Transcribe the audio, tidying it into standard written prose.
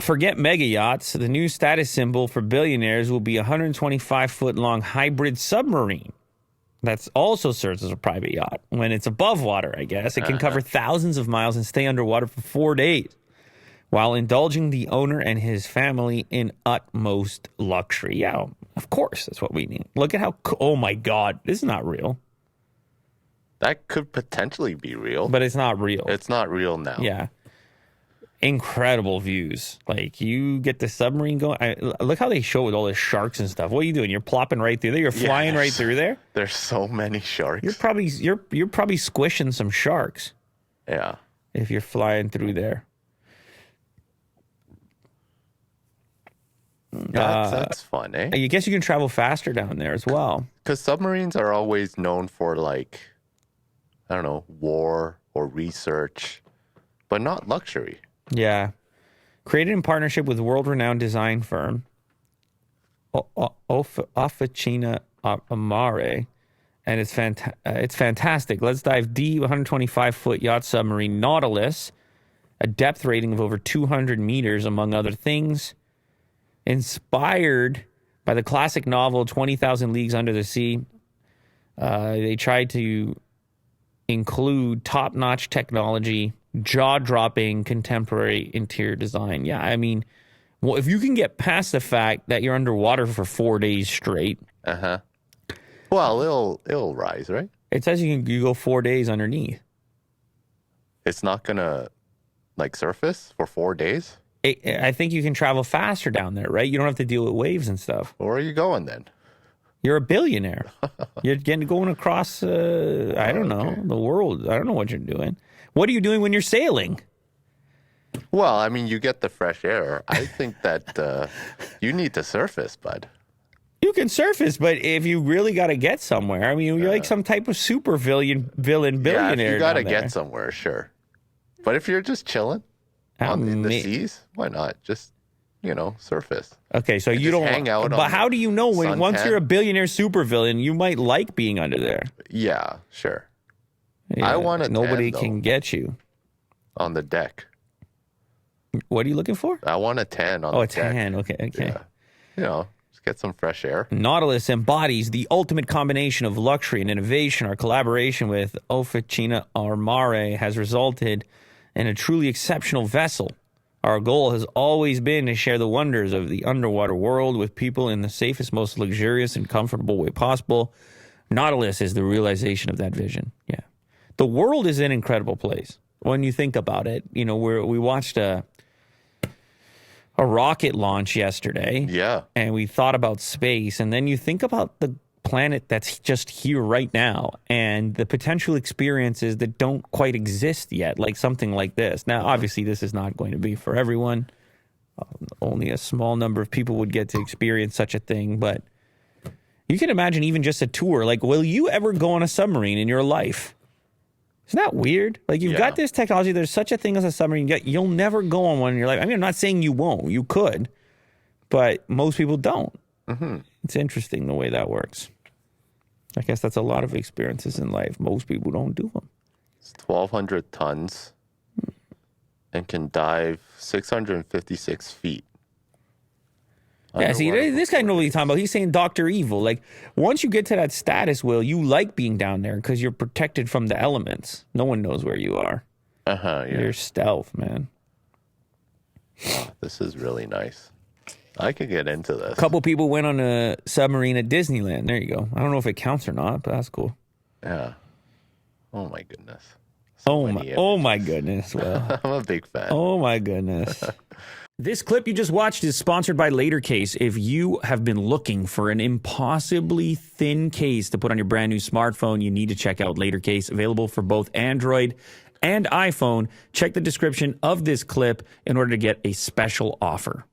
Forget mega yachts. The new status symbol for billionaires will be a 125-foot-long hybrid submarine. That also serves as a private yacht. When it's above water, I guess, it can cover thousands of miles and stay underwater for 4 days while indulging the owner and his family in utmost luxury. Yeah, of course, that's what we need. Look at how... Oh, my God. This is not real. That could potentially be real. But it's not real. It's not real now. Yeah. Incredible views. Like, you get the submarine going. Look how they show it with all the sharks and stuff. What are you doing? You're plopping right through there? You're flying right through there? There's so many sharks. You're probably squishing some sharks. Yeah. If you're flying through there. That's fun, eh? I guess you can travel faster down there as well. Because submarines are always known for, like, I don't know, war or research, but not luxury. Yeah. Created in partnership with world-renowned design firm Officina Amare, and it's fantastic. Let's dive deep. 125-foot yacht submarine Nautilus, a depth rating of over 200 meters, among other things. Inspired by the classic novel 20,000 Leagues Under the Sea, they tried to include top-notch technology, jaw-dropping contemporary interior design. Yeah, I mean, well, if you can get past the fact that you're underwater for 4 days straight. Well, it'll rise, right? It says you go 4 days underneath. It's not gonna like surface for 4 days. I think you can travel faster down there, right? You don't have to deal with waves and stuff. Where are you going then? You're a billionaire. You're going across, I don't know, the world. I don't know what you're doing. What are you doing when you're sailing? Well, I mean, you get the fresh air. I think that you need to surface, bud. You can surface, but if you really got to get somewhere, I mean, you're like some type of super villain billionaire. Yeah, if you got to get somewhere, sure. But if you're just chilling in the seas, why not? Just, surface. Okay, so you don't hang out. But how do you know once you're a billionaire supervillain, you might like being under there? Yeah, sure. Yeah, I want a 10, nobody can get you on the deck. What are you looking for? I want a 10 on the deck. 10. Okay. Yeah. Just get some fresh air. Nautilus embodies the ultimate combination of luxury and innovation. Our collaboration with Officina Armare has resulted in a truly exceptional vessel. Our goal has always been to share the wonders of the underwater world with people in the safest, most luxurious and comfortable way possible. Nautilus is the realization of that vision. Yeah. The world is an incredible place. When you think about it, we watched a rocket launch yesterday. Yeah. And we thought about space. And then you think about the planet that's just here right now and the potential experiences that don't quite exist yet, like something like this. Now, obviously, this is not going to be for everyone. Only a small number of people would get to experience such a thing. But you can imagine even just a tour. Like, will you ever go on a submarine in your life? Isn't that weird? Like, you've got this technology. There's such a thing as a submarine. Yet you'll never go on one in your life. I mean, I'm not saying you won't. You could. But most people don't. Mm-hmm. It's interesting the way that works. I guess that's a lot of experiences in life. Most people don't do them. It's 1,200 tons and can dive 656 feet. Yeah, see, this guy knows what he's talking about. He's saying Dr. Evil. Like, once you get to that status, Will, you like being down there because you're protected from the elements. No one knows where you are. Yeah. You're stealth, man. Oh, this is really nice. I could get into this. A couple people went on a submarine at Disneyland. There you go. I don't know if it counts or not, but that's cool. Yeah. Oh, my goodness. Oh my goodness, Will. I'm a big fan. Oh, my goodness. This clip you just watched is sponsored by LaterCase. If you have been looking for an impossibly thin case to put on your brand new smartphone, you need to check out LaterCase, available for both Android and iPhone. Check the description of this clip in order to get a special offer.